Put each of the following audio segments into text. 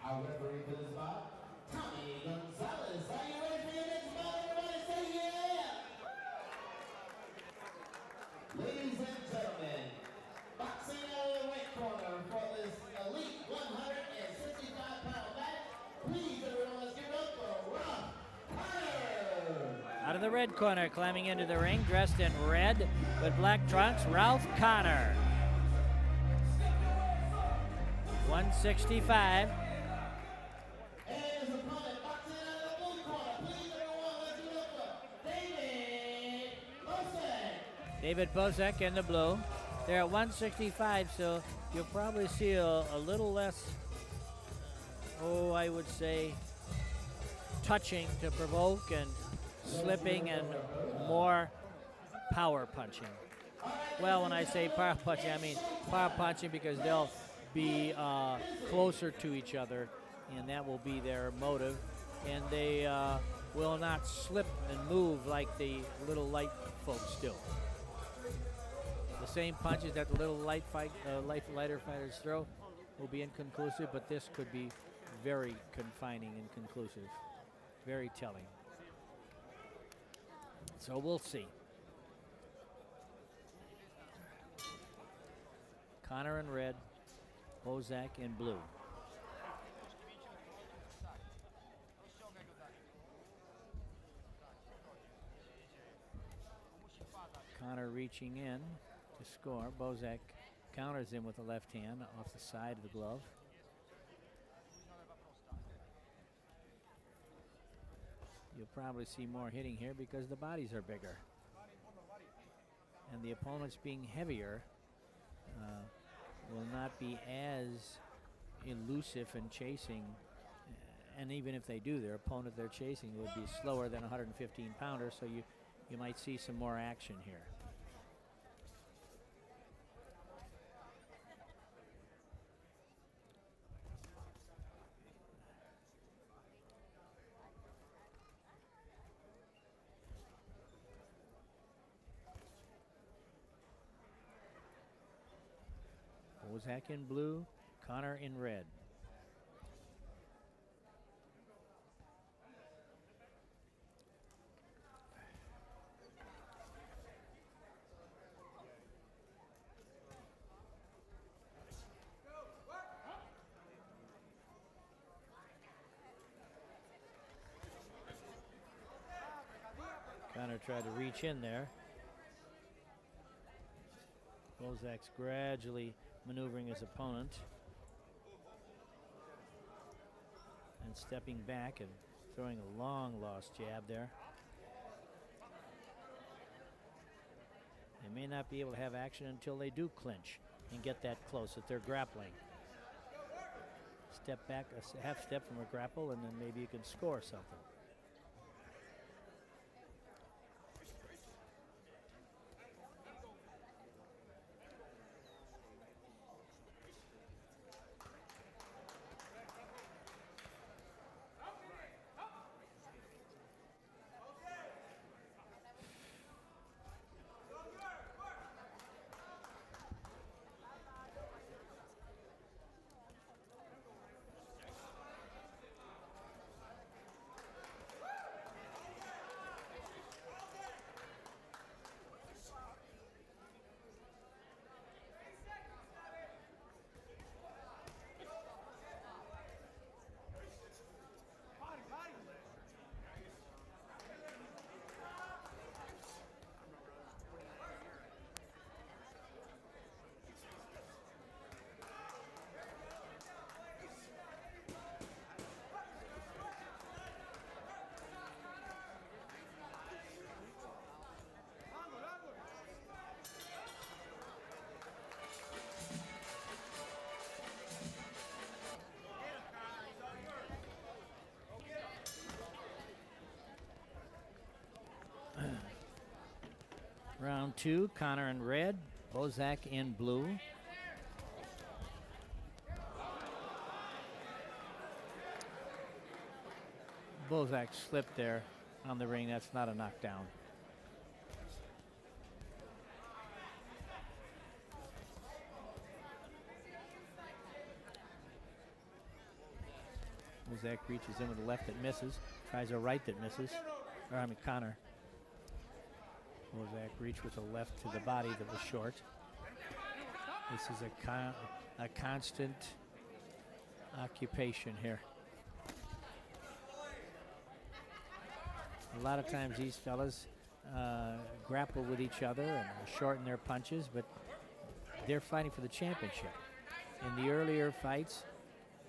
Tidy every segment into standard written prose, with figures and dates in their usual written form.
Our referee for this bout, Tommy Gonzalez. Are you ready for your next bout? Everybody say yeah! Ladies and gentlemen, boxing out of the red corner for this elite 165-pound match. Please, everyone, let's give it up for Ralph Connor. Out of the red corner, climbing into the ring, dressed in red with black trunks, Ralph Connor. 165. And his opponent, boxing out of the blue corner. Please, everyone, let's give it up for David Buzzack. David Buzzack in the blue. They're at 165, so you'll probably see a little less, I would say, touching to provoke and slipping and more power punching. Well, when I say power punching, I mean power punching because they'll be closer to each other, and that will be their motive. And they will not slip and move like the little light folks do. The same punches that the little lighter fighters throw will be inconclusive, but this could be very confining and conclusive, very telling. So we'll see. Connor in red, Buzzack in blue. Connor reaching in to score. Buzzack counters him with the left hand off the side of the glove. You'll probably see more hitting here because the bodies are bigger. And the opponents being heavier will not be as elusive and chasing. And even if they do, their opponent they're chasing would be slower than a 115-pounder, so you might see some more action here. Buzzack in blue, Connor in red. Connor tried to reach in there. Buzzack's gradually maneuvering his opponent and stepping back and throwing a long lost jab there. They may not be able to have action until they do clinch and get that close if they're grappling. Step back a half step from a grapple and then maybe you can score something. Round two, Connor in red, Buzzack in blue. Buzzack slipped there on the ring. That's not a knockdown. Buzzack reaches in with a left that misses, tries a right that misses. Or, I mean, Connor. Buzzack reached with a left to the body that was short. This is a constant occupation here. A lot of times these fellas grapple with each other and shorten their punches, but they're fighting for the championship. In the earlier fights,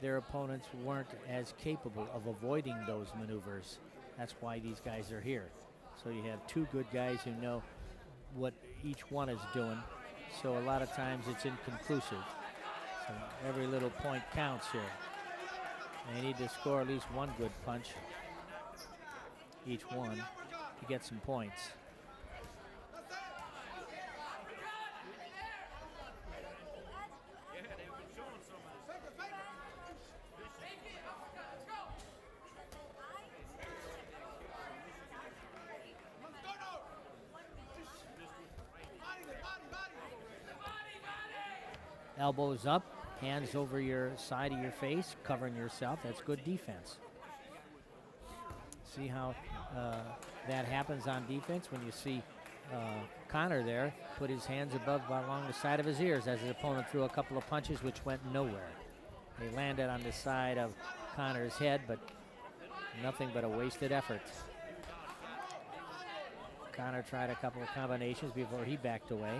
their opponents weren't as capable of avoiding those maneuvers. That's why these guys are here. So you have two good guys who know what each one is doing. So a lot of times it's inconclusive. So every little point counts here. They need to score at least one good punch, each one, to get some points. Elbows up, hands over your side of your face, covering yourself. That's good defense. See how that happens on defense when you see Connor there put his hands above along the side of his ears as his opponent threw a couple of punches which went nowhere. They landed on the side of Connor's head, but nothing but a wasted effort. Connor tried a couple of combinations before he backed away.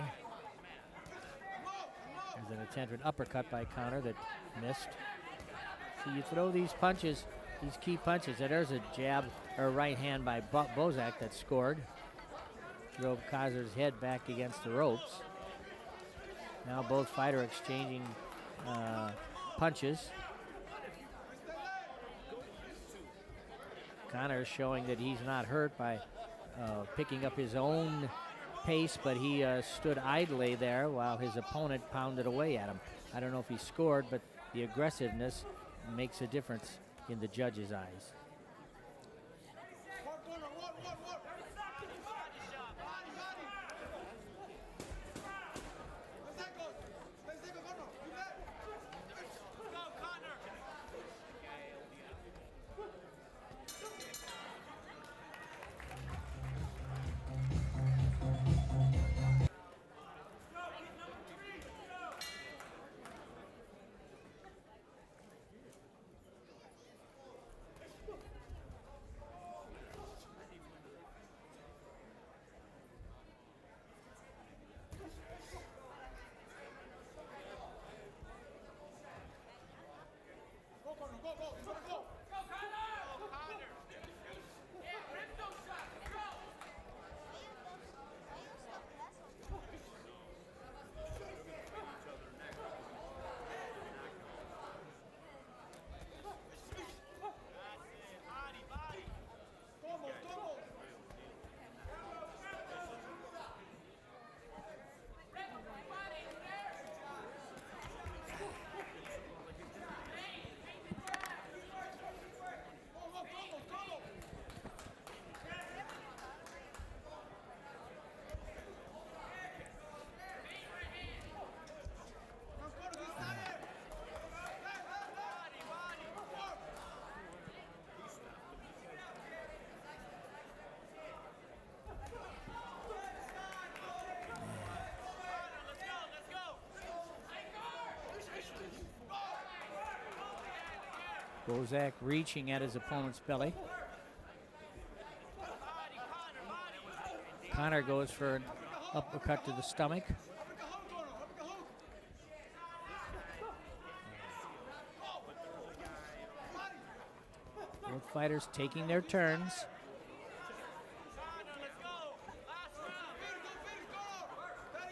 There's an attempted uppercut by Connor that missed. So you throw these punches, these key punches. And there's a jab or a right hand by Buzzack that scored. Drove Kaiser's head back against the ropes. Now both fighters exchanging punches. Connor showing that he's not hurt by picking up his own pace, but he stood idly there while his opponent pounded away at him. I don't know if he scored, but the aggressiveness makes a difference in the judge's eyes. Buzzack reaching at his opponent's belly. Connor goes for an uppercut to the stomach. Both fighters taking their turns.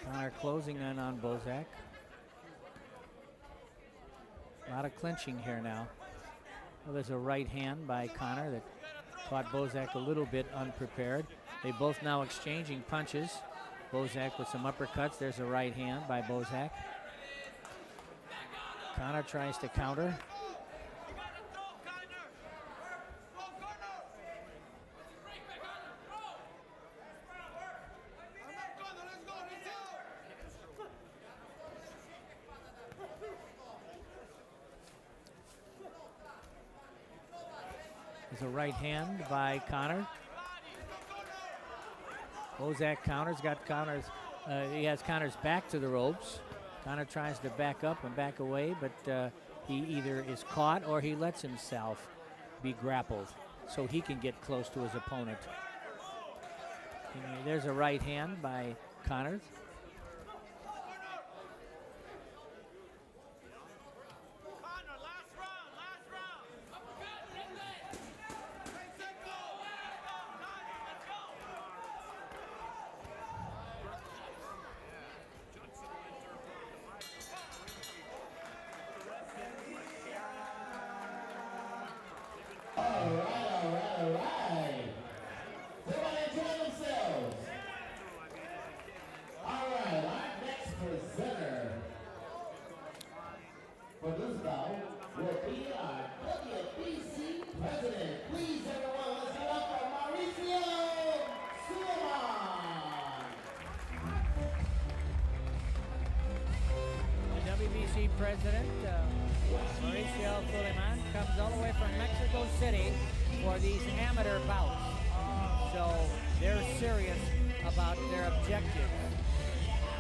Connor closing in on Buzzack. A lot of clinching here now. Well, there's a right hand by Connor that caught Buzzack a little bit unprepared. They both now exchanging punches. Buzzack with some uppercuts. There's a right hand by Buzzack. Connor tries to counter. There's a right hand by Connor. Buzzack counters, he has Connor's back to the ropes. Connor tries to back up and back away, but he either is caught or he lets himself be grappled so he can get close to his opponent. And there's a right hand by Connor. For this bout will be our WBC president. Please, everyone, let's give up for Mauricio Suleiman. The WBC president, Mauricio Suleiman, comes all the way from Mexico City for these amateur bouts. So they're serious about their objectives,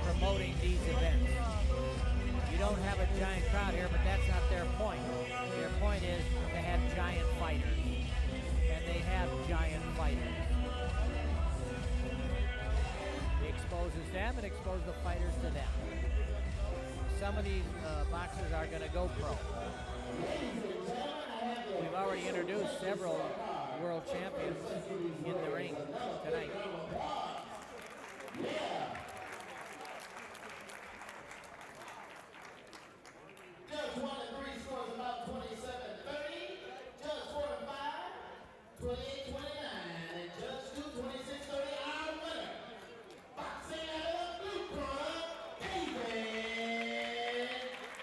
promoting these events. You don't have a giant crowd here, but that's not their point. Their point is to have giant fighters, and they have giant fighters. It exposes them and exposes the fighters to them. Some of these boxers are going to go pro. We've already introduced several world champions in the ring tonight. Judge 1 and 3 scores about 27-30. Judge 4 and 5, 28-29. And Judge 2, 26-30. Our winner, boxing out of the blue corner, David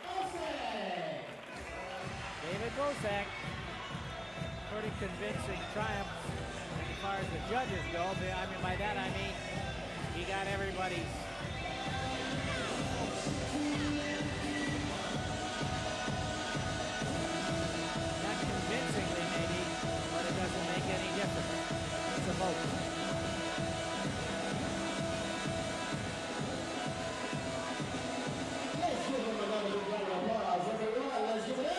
Buzzack. David Buzzack, pretty convincing triumph as far as the judges go. I mean, by that I mean he got everybody's. Not convincingly maybe, but it doesn't make any difference. It's a vote. Let's give him another big round of applause, everyone. Let's give it up.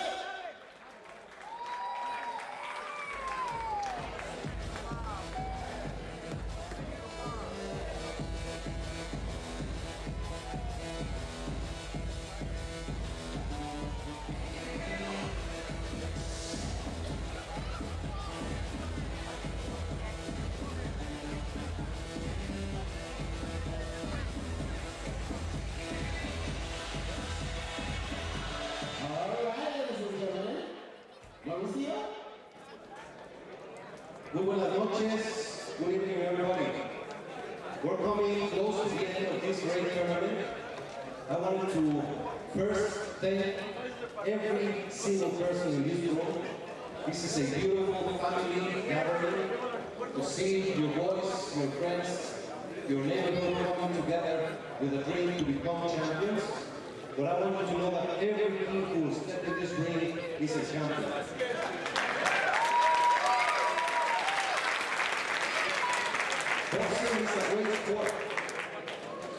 Muy buenas noches, good evening everybody. We're coming close to the end of this great tournament. I wanted to first thank every single person in this room. This is a beautiful family gathering to see your boys, your friends, your neighborhood coming together with a dream to become champions. But I want you to know that every kid who stepped in this ring is a champion. Boxing is a great sport.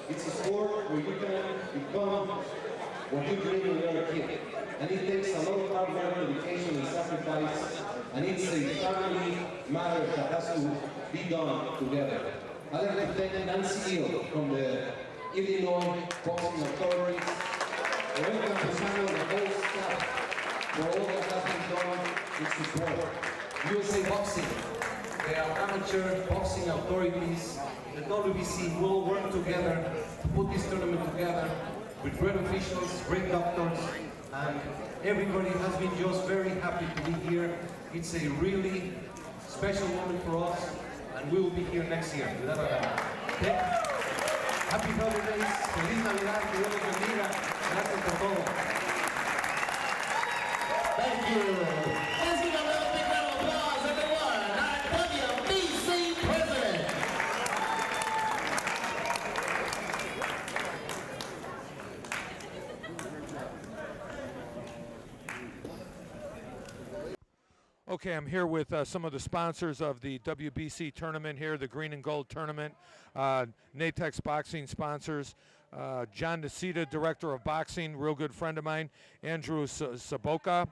It's a sport where you can become what you dreamed when you were a kid. And it takes a lot of hard work, dedication, and sacrifice. And it's a family matter that has to be done together. I'd like to thank Nancy Hill from the Illinois Boxing Authority, Roel Campuzano, and the whole staff for all that has been done in support. USA Boxing, the amateur boxing authorities, the WBC will work together to put this tournament together with great officials, great doctors, and everybody has been just very happy to be here. It's a really special moment for us, and we will be here next year. Without a doubt. Okay? Happy holidays, feliz Navidad, que Dios los bendiga. Gracias por todo. Thank you. Let's give another big round of applause, everyone. Our WBC president. Okay, I'm here with some of the sponsors of the WBC tournament here, the Green and Gold tournament. Natex Boxing sponsors. John Nicita, Director of Boxing, real good friend of mine. Andrew Sobko.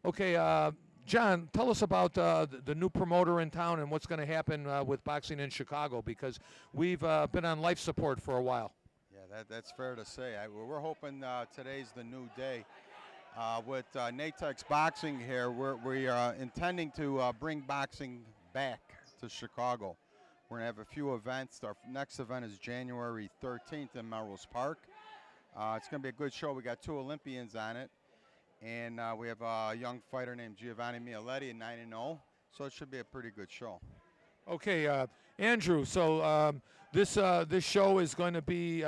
Okay, John, tell us about the new promoter in town and what's going to happen with boxing in Chicago, because we've been on life support for a while. Yeah, that's fair to say. We're hoping today's the new day. With Natex Boxing here, we are intending to bring boxing back to Chicago. We're going to have a few events. Our next event is January 13th in Melrose Park. It's going to be a good show. We got 2 Olympians on it. And we have a young fighter named Giovanni Mieletti at 9-0. So it should be a pretty good show. Okay, Andrew, so this show is going to be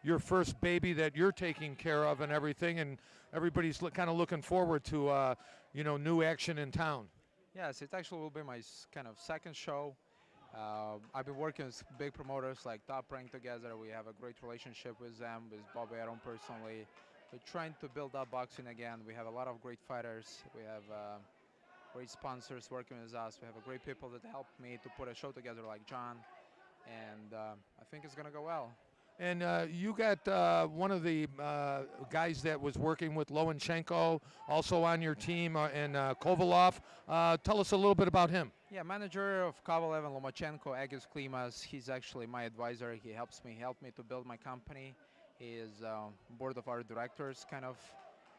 your first baby that you're taking care of and everything, and everybody's kind of looking forward to new action in town. Yes, it actually will be my kind of second show. I've been working with big promoters like Top Rank together. We have a great relationship with them, with Bob Arum personally. We're trying to build up boxing again. We have a lot of great fighters. We have great sponsors working with us. We have great people that helped me to put a show together, like John. And I think it's going to go well. And you got one of the guys that was working with Lowenchenko also on your team, and Kovalov. Tell us a little bit about him. Yeah, manager of Kovalev and Lomachenko, Agis Klimas. He's actually my advisor. He helped me to build my company. He is board of our directors, kind of,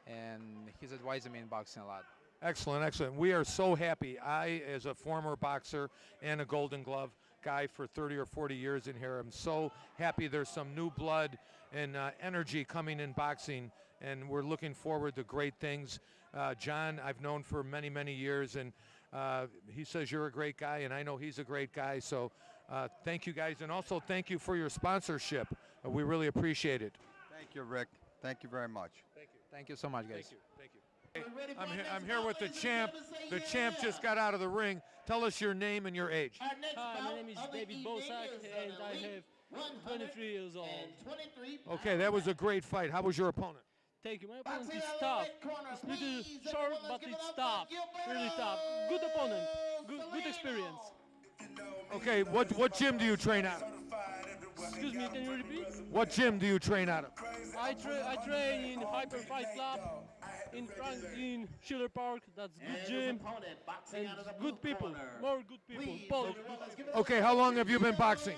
and he's advising me in boxing a lot. Excellent, excellent. We are so happy. I, as a former boxer and a Golden Glove guy for 30 or 40 years in here, I'm so happy there's some new blood and energy coming in boxing, and we're looking forward to great things. John, I've known for many, many years, and he says you're a great guy, and I know he's a great guy, so thank you guys, and also thank you for your sponsorship. We really appreciate it. Thank you, Rick. Thank you very much. Thank you. Thank you so much, guys. Thank you. I'm here with the champ. The champ just got out of the ring. Tell us your name and your age. Hi, my name is David Buzzack, and I have 23 years old. Okay, that was a great fight. How was your opponent? Thank you. My opponent is tough. It's little short, but it's tough. Really tough. Good opponent. Good experience. Okay, what gym do you train out of? Excuse me, can you repeat? What gym do you train out of? I train in Hyper Fight Club in Schiller Park. That's good gym and good people. More good people. Polish. Okay, how long have you been boxing?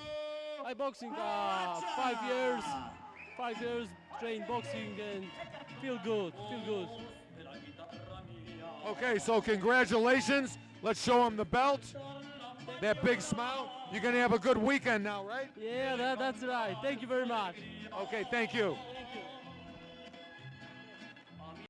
I boxing 5 years. 5 years train boxing and feel good. Okay, so congratulations. Let's show him the belt. That big smile. You're going to have a good weekend now, right? Yeah, that's right. Thank you very much. Okay, thank you.